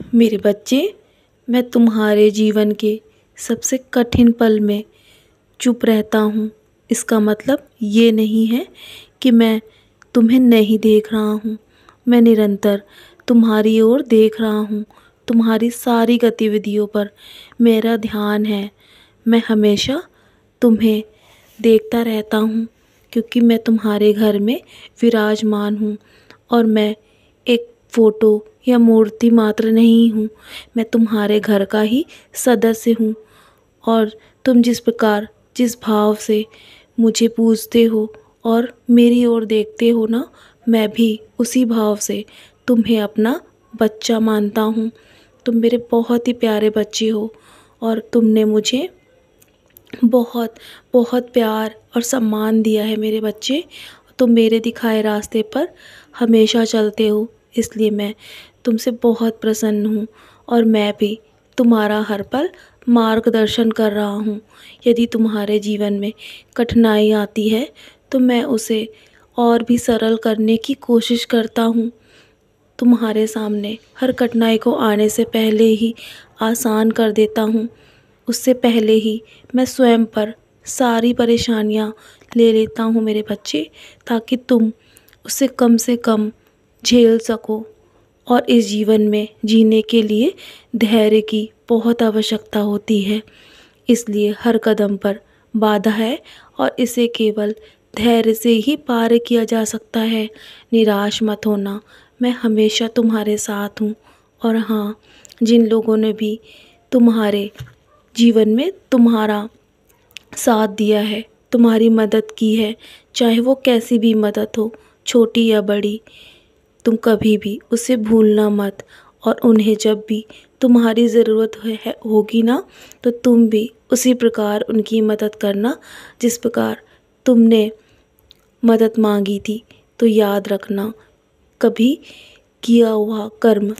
मेरे बच्चे, मैं तुम्हारे जीवन के सबसे कठिन पल में चुप रहता हूँ। इसका मतलब ये नहीं है कि मैं तुम्हें नहीं देख रहा हूँ। मैं निरंतर तुम्हारी ओर देख रहा हूँ। तुम्हारी सारी गतिविधियों पर मेरा ध्यान है। मैं हमेशा तुम्हें देखता रहता हूँ, क्योंकि मैं तुम्हारे घर में विराजमान हूँ और मैं एक फ़ोटो या मूर्ति मात्र नहीं हूँ। मैं तुम्हारे घर का ही सदस्य हूँ और तुम जिस प्रकार, जिस भाव से मुझे पूजते हो और मेरी ओर देखते हो ना, मैं भी उसी भाव से तुम्हें अपना बच्चा मानता हूँ। तुम मेरे बहुत ही प्यारे बच्चे हो और तुमने मुझे बहुत बहुत प्यार और सम्मान दिया है मेरे बच्चे। तुम मेरे दिखाए रास्ते पर हमेशा चलते हो, इसलिए मैं तुमसे बहुत प्रसन्न हूँ और मैं भी तुम्हारा हर पल मार्गदर्शन कर रहा हूँ। यदि तुम्हारे जीवन में कठिनाई आती है तो मैं उसे और भी सरल करने की कोशिश करता हूँ। तुम्हारे सामने हर कठिनाई को आने से पहले ही आसान कर देता हूँ। उससे पहले ही मैं स्वयं पर सारी परेशानियाँ ले लेता हूँ मेरे बच्चे, ताकि तुम उसे कम से कम झेल सको। और इस जीवन में जीने के लिए धैर्य की बहुत आवश्यकता होती है, इसलिए हर कदम पर बाधा है और इसे केवल धैर्य से ही पार किया जा सकता है। निराश मत होना, मैं हमेशा तुम्हारे साथ हूँ। और हाँ, जिन लोगों ने भी तुम्हारे जीवन में तुम्हारा साथ दिया है, तुम्हारी मदद की है, चाहे वो कैसी भी मदद हो, छोटी या बड़ी, तुम कभी भी उसे भूलना मत। और उन्हें जब भी तुम्हारी ज़रूरत होगी ना, तो तुम भी उसी प्रकार उनकी मदद करना जिस प्रकार तुमने मदद मांगी थी। तो याद रखना, कभी किया हुआ कर्म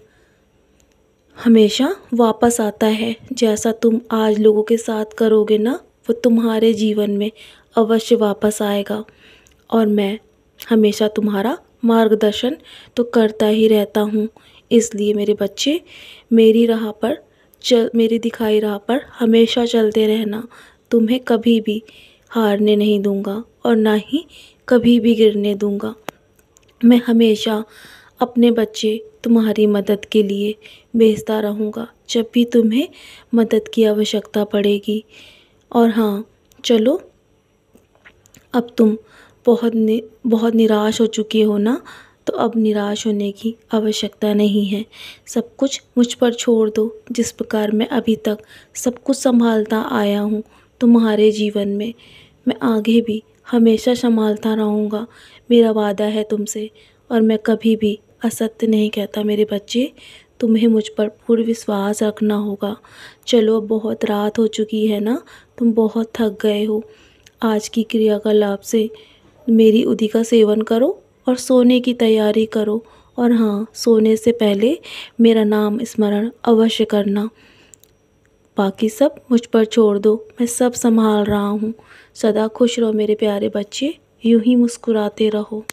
हमेशा वापस आता है। जैसा तुम आज लोगों के साथ करोगे ना, वो तुम्हारे जीवन में अवश्य वापस आएगा। और मैं हमेशा तुम्हारा मार्गदर्शन तो करता ही रहता हूँ। इसलिए मेरे बच्चे, मेरी दिखाई राह पर हमेशा चलते रहना। तुम्हें कभी भी हारने नहीं दूँगा और ना ही कभी भी गिरने दूँगा। मैं हमेशा अपने बच्चे तुम्हारी मदद के लिए भेजता रहूँगा जब भी तुम्हें मदद की आवश्यकता पड़ेगी। और हाँ, चलो, अब तुम बहुत निराश हो चुके हो ना, तो अब निराश होने की आवश्यकता नहीं है। सब कुछ मुझ पर छोड़ दो। जिस प्रकार मैं अभी तक सब कुछ संभालता आया हूँ तुम्हारे जीवन में, मैं आगे भी हमेशा संभालता रहूँगा। मेरा वादा है तुमसे, और मैं कभी भी असत्य नहीं कहता मेरे बच्चे। तुम्हें मुझ पर पूर्ण विश्वास रखना होगा। चलो, अब बहुत रात हो चुकी है ना, तुम बहुत थक गए हो। आज की क्रियाकलाप से मेरी उधि का सेवन करो और सोने की तैयारी करो। और हाँ, सोने से पहले मेरा नाम स्मरण अवश्य करना। बाकी सब मुझ पर छोड़ दो, मैं सब संभाल रहा हूँ। सदा खुश रहो मेरे प्यारे बच्चे, यूं ही मुस्कुराते रहो।